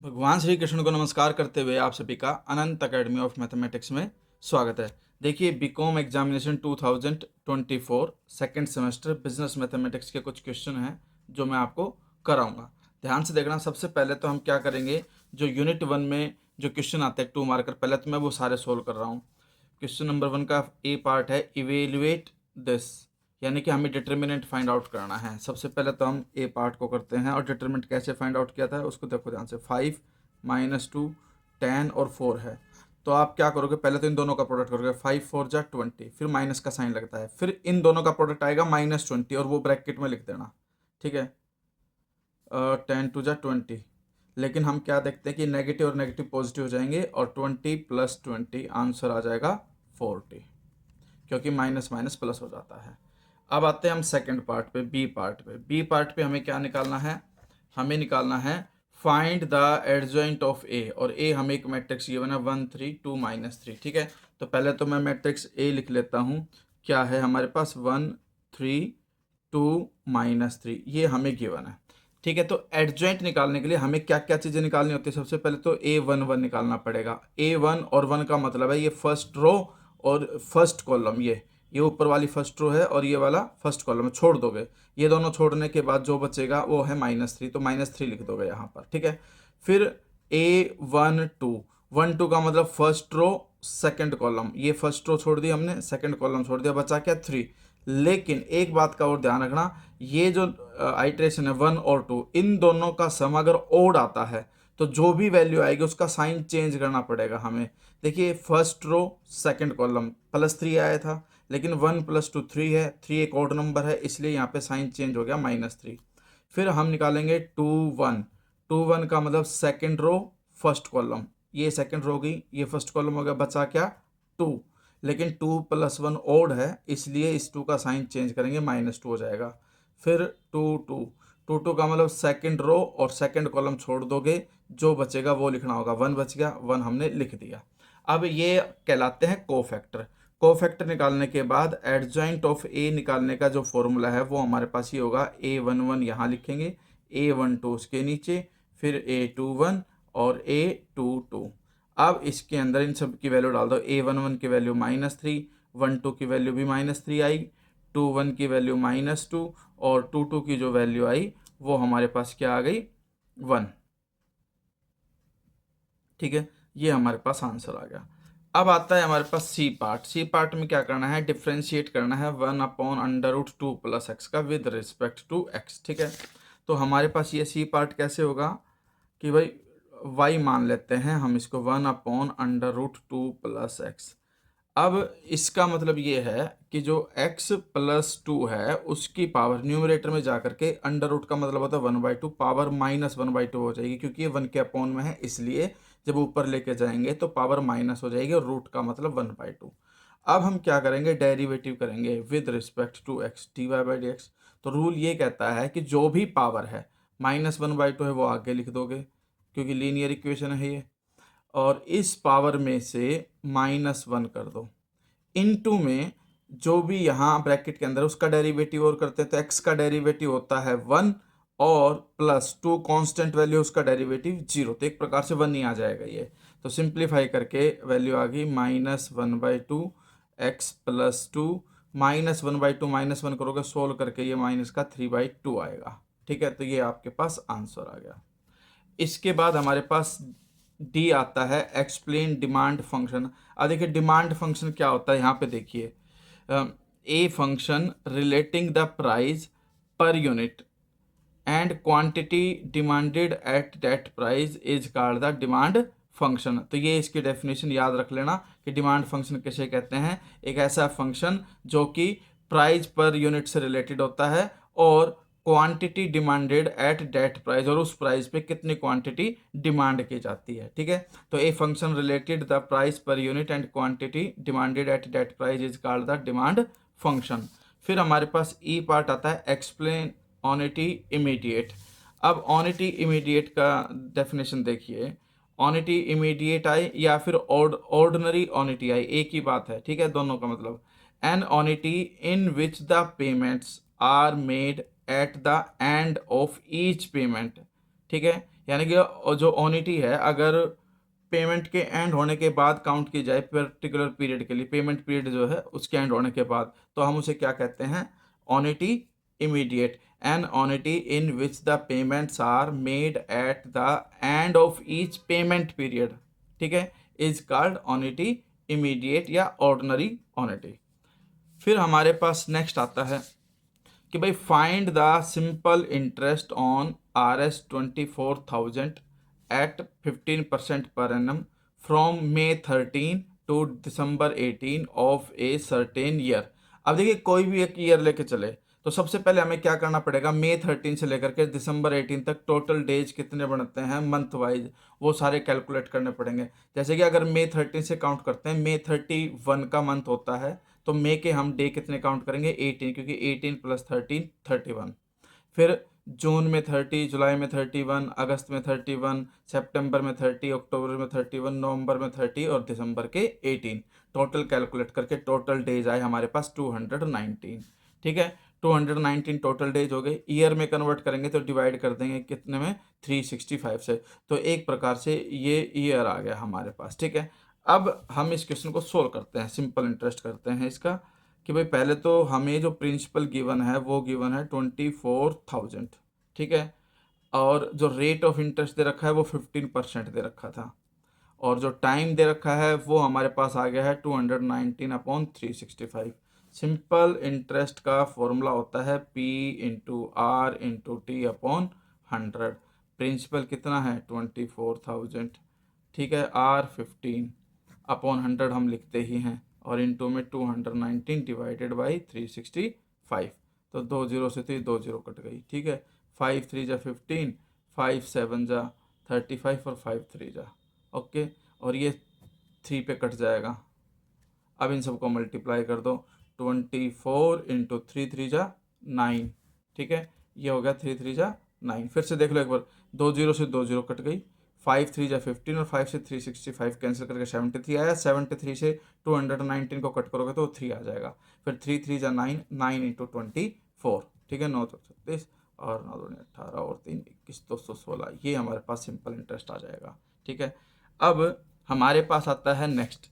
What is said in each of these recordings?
भगवान श्री कृष्ण को नमस्कार करते हुए आप सभी का अनंत अकेडमी ऑफ मैथमेटिक्स में स्वागत है। देखिए, BCom examination 2024 second semester business mathematics के कुछ क्वेश्चन हैं जो मैं आपको कराऊंगा। ध्यान से देखना। सबसे पहले तो हम क्या करेंगे, जो यूनिट 1 में जो क्वेश्चन आते हैं 2 मार्कर, पहले तो मैं वो सारे सोल्व कर रहा हूँ। क्वेश्चन नंबर 1 का ए पार्ट है इवेल्युएट दिस, यानी कि हमें डिटर्मिनेंट फाइंड आउट करना है। सबसे पहले तो हम ए पार्ट को करते हैं और डिटर्मिनेंट कैसे फाइंड आउट किया था उसको देखो ध्यान से। 5 -2 10 और 4 है, तो आप क्या करोगे, पहले तो इन दोनों का प्रोडक्ट करोगे। 5 4 जा 20, फिर माइनस का साइन लगता है, फिर इन दोनों का प्रोडक्ट आएगा -20 और वो ब्रैकेट में लिख देना, ठीक है। 10 2 जा 20, लेकिन हम क्या देखते हैं कि नेगेटिव और नेगेटिव पॉजिटिव हो जाएंगे और 20 + 20 आंसर आ जाएगा 40, क्योंकि माइनस माइनस प्लस हो जाता है। अब आते हैं हम सेकंड पार्ट पे, बी पार्ट पे। बी पार्ट पे हमें क्या निकालना है, हमें निकालना है फाइंड द एडजॉइंट ऑफ ए, और ए हमें एक मैट्रिक्स गिवन है 1 3 2 -3, ठीक है। तो पहले तो मैं मैट्रिक्स ए लिख लेता हूँ। क्या है हमारे पास, 1 3 2 -3, ये हमें गिवन है, ठीक है। तो एडजॉइंट निकालने के लिए हमें क्या क्या चीज़ें निकालनी होती है। सबसे पहले तो A11 निकालना पड़ेगा। A1 और 1 का मतलब है ये फर्स्ट रो और फर्स्ट कॉलम, ये ऊपर वाली फर्स्ट रो है और ये वाला फर्स्ट कॉलम है, छोड़ दोगे। ये दोनों छोड़ने के बाद जो बचेगा वो है -3, तो -3 लिख दोगे यहाँ पर, ठीक है। फिर A12, 1 2 का मतलब फर्स्ट रो सेकंड कॉलम, ये फर्स्ट रो छोड़ दी हमने, सेकंड कॉलम छोड़ दिया, बचा क्या 3। लेकिन एक बात का और ध्यान रखना, ये जो आइट्रेशन है 1 और 2, इन दोनों का सम अगर ओड आता है तो जो भी वैल्यू आएगी उसका साइन चेंज करना पड़ेगा हमें। देखिए, फर्स्ट रो सेकंड कॉलम +3 आया था, लेकिन 1 + 2 3 है, 3 एक ऑड नंबर है, इसलिए यहाँ पे साइन चेंज हो गया -3। फिर हम निकालेंगे 2 1, 2 1 का मतलब सेकंड रो फर्स्ट कॉलम, ये सेकंड रो गई, ये फर्स्ट कॉलम हो गया, बचा क्या 2। लेकिन 2 + 1 ओड है, इसलिए इस 2 का साइन चेंज करेंगे, -2 हो जाएगा। फिर 2 2, 2 2 का मतलब सेकंड रो और सेकंड कॉलम छोड़ दोगे, जो बचेगा वो लिखना होगा। 1 बच गया, 1 हमने लिख दिया। अब ये कहलाते हैं कोफैक्टर। कोफैक्टर निकालने के बाद एडजॉइंट ऑफ ए निकालने का जो फॉर्मूला है वो हमारे पास ही होगा। A11 यहाँ लिखेंगे, A12 उसके नीचे, फिर A21 और A22। अब इसके अंदर इन सब की वैल्यू डाल दो। A11 की वैल्यू -3, 12 की वैल्यू भी -3 आई, 21 की वैल्यू -2 और 22 की जो वैल्यू आई वो हमारे पास क्या आ गई, 1, ठीक है। ये हमारे पास आंसर आ गया। अब आता है हमारे पास सी पार्ट। सी पार्ट में क्या करना है, डिफ्रेंशिएट करना है 1/√2 + x का विद रिस्पेक्ट टू x, ठीक है। तो हमारे पास ये सी पार्ट कैसे होगा कि भाई y मान लेते हैं हम इसको 1/√2 + x। अब इसका मतलब ये है कि जो x + 2 है उसकी पावर न्यूमरेटर में जाकर के √ का मतलब होता है 1/2, पावर -1/2 हो जाएगी, क्योंकि ये 1 के अपॉन में है, इसलिए जब ऊपर लेके जाएंगे तो पावर माइनस हो जाएगी और रूट का मतलब 1/2। अब हम क्या करेंगे, डेरिवेटिव करेंगे with respect to x, dy/dx। तो रूल ये कहता है कि जो भी पावर है -1/2 है वो आगे लिख दोगे, क्योंकि लीनियर इक्वेशन है ये, और इस पावर में से -1 कर दो, इनटू में जो भी यहाँ ब्रैकेट के अंदर उसका डेरिवेटिव और करते हैं, तो x का डेरिवेटिव होता है 1 और +2 कांस्टेंट वैल्यू, उसका डेरिवेटिव 0, तो एक प्रकार से 1 ही आ जाएगा ये। तो सिंप्लीफाई करके वैल्यू आ गई -1/2 x + 2, -1/2 -1 करोगे सोल्व करके ये माइनस का 3/2 आएगा, ठीक है। तो ये आपके पास आंसर आ गया। इसके बाद हमारे पास डी आता है, एक्सप्लेन डिमांड फंक्शन। अब देखिए डिमांड फंक्शन क्या होता है, यहाँ पे देखिए, a function relating the price per unit and quantity demanded at that price is called the demand function. तो ये इसकी डेफिनेशन याद रख लेना कि डिमांड फंक्शन किसे कहते हैं, एक ऐसा फंक्शन जो कि प्राइस पर यूनिट से रिलेटेड होता है और quantity demanded at that price, और उस प्राइस पे कितनी क्वांटिटी डिमांड की जाती है, ठीक है। तो a function related the price per unit and quantity demanded at that price is called the demand function. फिर हमारे पास ई पार्ट आता है, एक्सप्लेन ऑनिटी इमीडिएट। अब ऑनिटी इमीडिएट का डेफिनेशन देखिए, ऑनिटी इमीडिएट आई या फिर ऑर्डिनरी ऑनिटी आई, एक ही बात है, ठीक है, दोनों का मतलब। An annuity in which the payments are made at the end of each payment, ठीक है। यानी कि जो ऑनिटी है अगर पेमेंट के एंड होने के बाद काउंट की जाए पर्टिकुलर पीरियड के लिए, पेमेंट पीरियड जो है उसके एंड होने के बाद, तो हम उसे क्या कहते हैं, annuity immediate. An annuity in which the payments are made at the end of each payment period, ठीक है, इज कॉल्ड ऑनिटी इमीडिएट या ऑर्डिनरी ऑनिटी। फिर हमारे पास नेक्स्ट आता है कि भाई find the simple interest on Rs 24,000 at 15% per annum from May 13 to December 18 of a certain year. अब देखिए कोई भी एक ईयर लेके चले तो सबसे पहले हमें क्या करना पड़ेगा, May 13 से लेकर के December 18 तक टोटल डेज कितने बनते हैं मंथ वाइज, वो सारे कैलकुलेट करने पड़ेंगे। जैसे कि अगर May 13 से काउंट करते हैं, May 31 का मंथ होता है, तो मे के हम डे कितने काउंट करेंगे 18, क्योंकि 18 + 13 31। फिर जून में 30, जुलाई में 31, अगस्त में 31, सितंबर में 30, अक्टूबर में 31, नवंबर में 30 और दिसंबर के 18। टोटल कैलकुलेट करके टोटल डेज आए हमारे पास 219, ठीक है। 219 टोटल डेज हो गए। ईयर में कन्वर्ट करेंगे तो डिवाइड कर देंगे कितने में, 365 से। तो एक प्रकार से ये ईयर आ गया हमारे पास, ठीक है। अब हम इस क्वेश्चन को सोल्व करते हैं, सिंपल इंटरेस्ट करते हैं इसका, कि भाई पहले तो हमें जो प्रिंसिपल गिवन है वो गिवन है 24,000, ठीक है, और जो रेट ऑफ इंटरेस्ट दे रखा है वो 15% दे रखा था, और जो टाइम दे रखा है वो हमारे पास आ गया है 219/365। सिंपल इंटरेस्ट का फॉर्मूला होता है P/R/T/100। प्रिंसिपल कितना है 24,000, ठीक है, R15/100 हम लिखते ही हैं, और इनटू में 219 डिवाइडेड बाई 365। तो 2 0 से थी, 2 0 कट गई, ठीक है। 5 3 जा 15, 5 7 जा 35 और 5 3 जा, ओके, और ये 3 पे कट जाएगा। अब इन सबको मल्टीप्लाई कर दो, 24 इंटू 3 3 जा 9, ठीक है, ये हो गया 3 3 जा 9। फिर से देख लो एक बार, 2 0 से 2 0 कट गई, 5 3 जा 15 और 5 से 365 कैंसिल करके 73 आया। 73 से 219 को कट करोगे तो 3 आ जाएगा। फिर 3 3 जा 9, 9 इंटू 24, ठीक है, 9 तो 36 और 9 दूनी 18 और 3 21, 216, ये हमारे पास सिंपल इंटरेस्ट आ जाएगा, ठीक है। अब हमारे पास आता है नेक्स्ट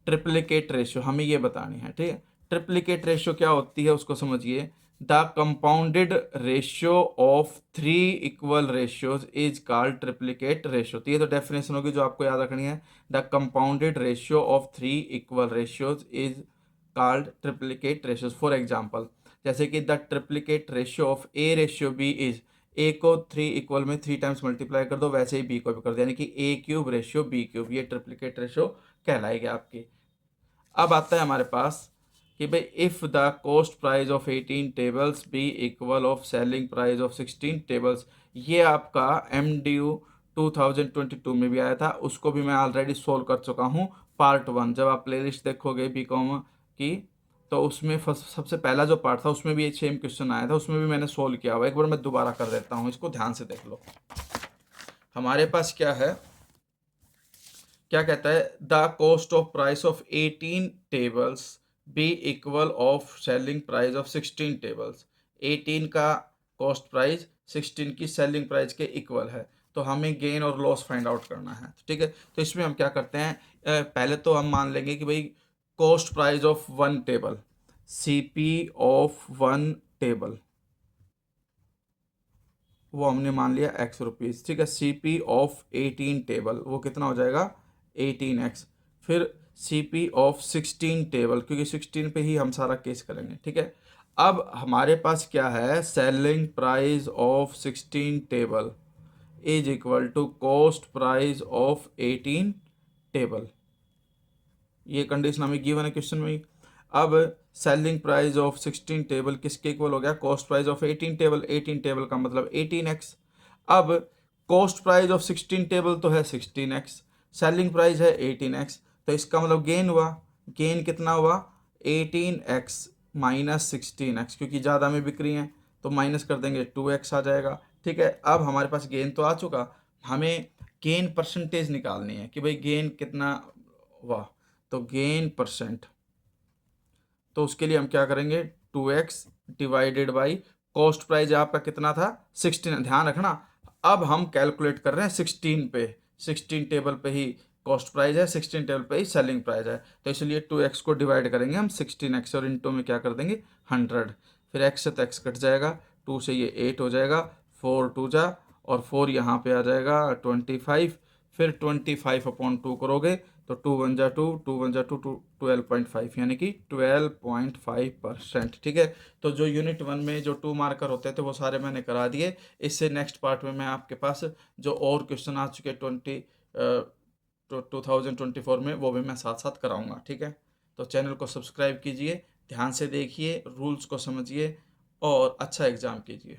ट्रिप्लिकेट रेशियो, हमें ये बतानी है, ठीक है। ट्रिप्लिकेट रेशियो क्या होती है उसको समझिए। The compounded ratio of 3 equal ratios is called triplicate ratio. तो ये तो डेफिनेशन होगी जो आपको याद रखनी है। The compounded ratio of 3 equal ratios is called triplicate ratios. For example, जैसे कि the triplicate ratio of a ratio b is, a को 3 इक्वल में 3 टाइम्स मल्टीप्लाई कर दो, वैसे ही बी को भी कर दो, यानी कि A³ रेशियो B³, ये ट्रिप्लिकेट रेशियो कहलाएगी आपकी। अब आता है हमारे पास कि भाई if the cost price of 18 tables be equal of selling price of 16 tables. ये आपका MDU 2022 में भी आया था, उसको भी मैं ऑलरेडी सोल्व कर चुका हूँ पार्ट 1। जब आप प्लेलिस्ट देखोगे बीकॉम की तो उसमें सबसे पहला जो पार्ट था उसमें भी एक सेम क्वेश्चन आया था, उसमें भी मैंने सोल्व किया हुआ। एक बार मैं दोबारा कर देता हूँ, इसको ध्यान से देख लो। हमारे पास क्या है, क्या कहता है, the cost of price of 18 tables be equal of selling price of 16 tables. 18 का कॉस्ट प्राइस 16 की सेलिंग प्राइस के इक्वल है, तो हमें गेन और लॉस फाइंड आउट करना है, ठीक है। तो इसमें हम क्या करते हैं, पहले तो हम मान लेंगे कि भाई cost price of 1 table, CP of 1 table, वो हमने मान लिया X रुपीज़, ठीक है। CP ऑफ 18 टेबल वो कितना हो जाएगा 18X। फिर CP ऑफ 16 टेबल, क्योंकि 16 पे ही हम सारा केस करेंगे, ठीक है। अब हमारे पास क्या है, selling price of 16 table is equal to cost price of 18 table. ये कंडीशन हमें गिवन है क्वेश्चन में ही। अब सेलिंग प्राइस ऑफ 16 टेबल किसके इक्वल हो गया, cost price of 18 table. 18 table का मतलब 18X। अब कॉस्ट प्राइस ऑफ 16 टेबल तो है 16X, सेलिंग प्राइस है 18X, तो इसका मतलब गेन हुआ। गेन कितना हुआ 18X माइनस 16X, क्योंकि ज़्यादा में बिक रही हैं तो माइनस कर देंगे 2X आ जाएगा, ठीक है। अब हमारे पास गेन तो आ चुका, हमें गेन परसेंटेज निकालनी है कि भाई गेन कितना हुआ। तो गेन परसेंट, तो उसके लिए हम क्या करेंगे, 2X divided by cost price आपका कितना था 16। ध्यान रखना अब हम कैलकुलेट कर रहे हैं 16 पे, 16 टेबल पे ही कॉस्ट प्राइस है, 16 टेबल पे ही सेलिंग प्राइस है, तो इसलिए 2x को डिवाइड करेंगे हम 16x और इंटू में क्या कर देंगे 100, फिर x से तो x कट जाएगा, 2 से ये 8 हो जाएगा, 4 2 जा, और 4 यहाँ पे आ जाएगा 25, फिर 25/2 करोगे तो 2 1 जा 2, 2 1 जा 2, 12.5 यानी कि 12.5%। ठीक है, तो जो यूनिट 1 में जो 2 मार्कर होते थे वो सारे मैंने करा दिए। इससे नेक्स्ट पार्ट में मैं आपके पास जो और क्वेश्चन आ चुके 2024 में वो भी मैं साथ साथ कराऊंगा। ठीक है, तो चैनल को सब्सक्राइब कीजिए, ध्यान से देखिए, रूल्स को समझिए और अच्छा एग्ज़ाम कीजिए।